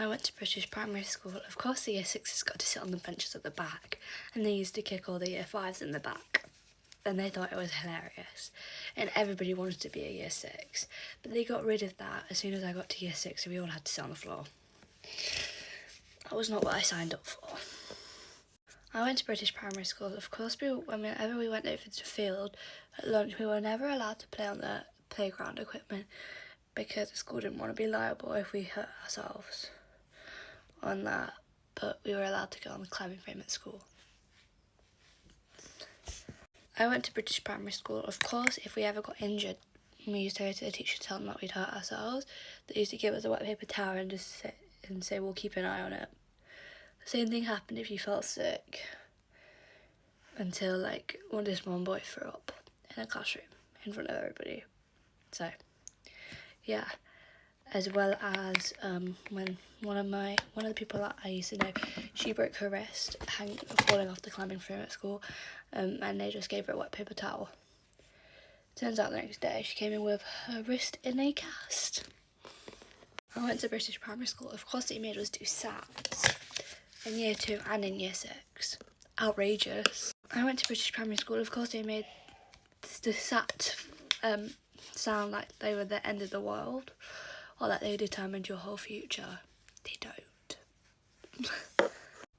I went to British primary school. Of course the year sixes got to sit on the benches at the back, and they used to kick all the year fives in the back. And they thought it was hilarious, and everybody wanted to be a year six. But they got rid of that as soon as I got to year six, and we all had to sit on the floor. That was not what I signed up for. I went to British primary school. Of course, whenever we went over to the field at lunch, we were never allowed to play on the playground equipment because the school didn't want to be liable if we hurt ourselves on that. But we were allowed to go on the climbing frame at school. I went to British primary school. Of course, if we ever got injured, we used to go to the teacher and tell them that we'd hurt ourselves. They used to give us a wet paper towel and just sit and say, we'll keep an eye on it. The same thing happened if you felt sick, until this one boy threw up in a classroom in front of everybody. So, yeah. As well as when one of the people that I used to know, she broke her wrist falling off the climbing frame at school, and they just gave her a wet paper towel. Turns out the next day she came in with her wrist in a cast. I went to British primary school. Of course they made us do SATs in year 2 and in year 6. Outrageous. I went to British primary school. Of course they made the SAT sound like they were the end of the world, or that they determined your whole future. They don't.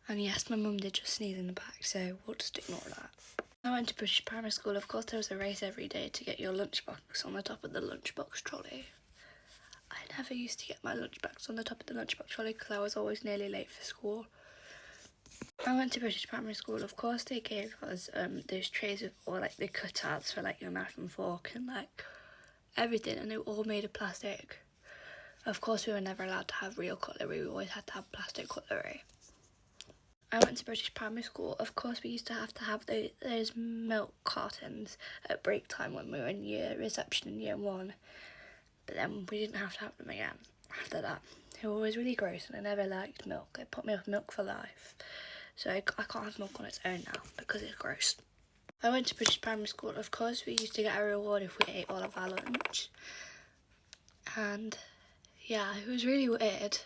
And yes, my mum did just sneeze in the back, so we'll just ignore that. I went to British primary school. Of course there was a race every day to get your lunchbox on the top of the lunchbox trolley. I never used to get my lunchbox on the top of the lunchbox trolley because I was always nearly late for school. I went to British primary school. Of course they gave us those trays with all the cutouts for your knife and fork and everything, and they were all made of plastic. Of course we were never allowed to have real cutlery, we always had to have plastic cutlery. I went to British primary school. Of course we used to have those milk cartons at break time when we were in reception in year 1. But then we didn't have to have them again after that. It was always really gross and I never liked milk. It put me off milk for life. So I can't have milk on its own now because it's gross. I went to British primary school. Of course we used to get a reward if we ate all of our lunch. And yeah, it was really weird.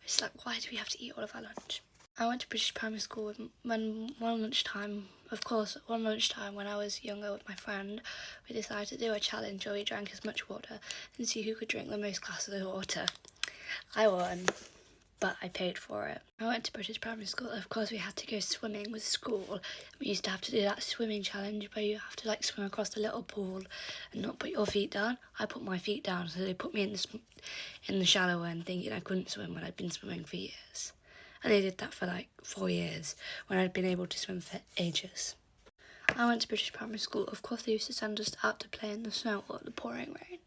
It's why do we have to eat all of our lunch? I went to British primary school when one lunchtime when I was younger with my friend, we decided to do a challenge where we drank as much water and see who could drink the most glasses of water. I won, but I paid for it. I went to British primary school. Of course we had to go swimming with school. We used to have to do that swimming challenge where you have to swim across the little pool and not put your feet down. I put my feet down, so they put me in the shallow end thinking I couldn't swim when I'd been swimming for years. And they did that for 4 years when I'd been able to swim for ages. I went to British primary school. Of course they used to send us out to play in the snow or the pouring rain.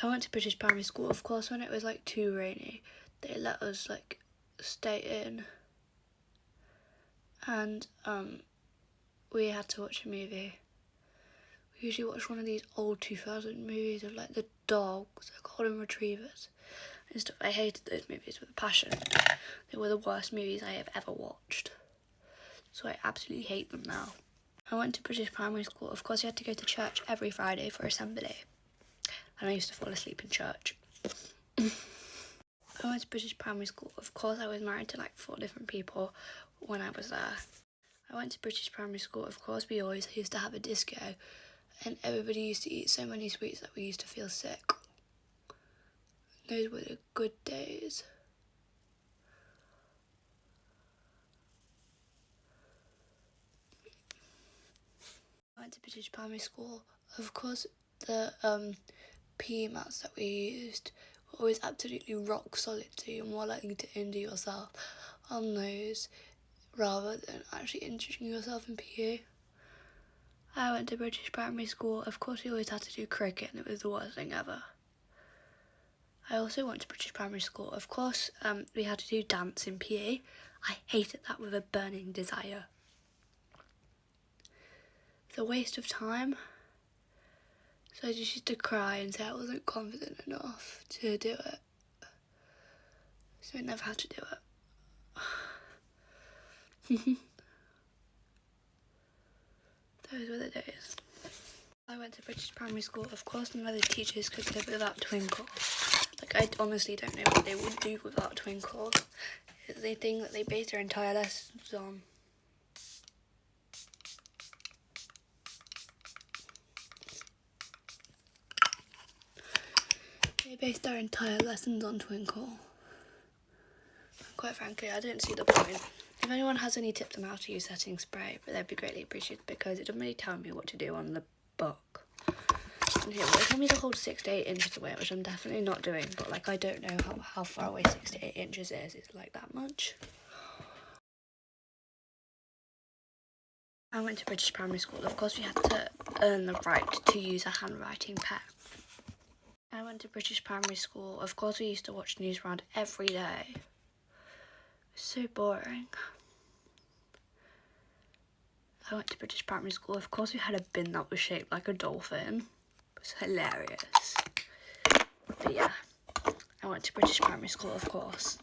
I went to British primary school. Of course when it was too rainy, they let us stay in. And we had to watch a movie. We usually watched one of these old 2000 movies of the dogs, the golden retrievers and stuff. I hated those movies with a passion. They were the worst movies I have ever watched. So I absolutely hate them now. I went to British primary school. Of course you had to go to church every Friday for assembly. And I used to fall asleep in church. I went to British primary school. Of course I was married to 4 different people when I was there. I went to British primary school. Of course we always used to have a disco and everybody used to eat so many sweets that we used to feel sick. Those were the good days. I went to British primary school. Of course the PE mats that we used were always absolutely rock solid, so you're more likely to injure yourself on those rather than actually injuring yourself in PE. I went to British primary school. Of course we always had to do cricket and it was the worst thing ever. I also went to British primary school. Of course we had to do dance in PE. I hated that with a burning desire. It's a waste of time. So I just used to cry and say I wasn't confident enough to do it. So I never had to do it. Those were the days. I went to British primary school. Of course none of the teachers could live without Twinkle. Like, I honestly don't know what they would do without Twinkle. It's the thing that they base their entire lessons on. They base their entire lessons on Twinkle. Quite frankly, I don't see the point. If anyone has any tips on how to use setting spray, but they'd be greatly appreciated because it doesn't really tell me what to do on the book. And here, they tell me to hold 6 to 8 inches away, which I'm definitely not doing, but like I don't know how far away 6 to 8 inches is. Is it like that much? I went to British primary school. Of course, we had to earn the right to use a handwriting pen. I went to British primary school. Of course, we used to watch Newsround every day. So boring. I went to British primary school. Of course, we had a bin that was shaped like a dolphin. It was hilarious. But yeah, I went to British primary school, of course.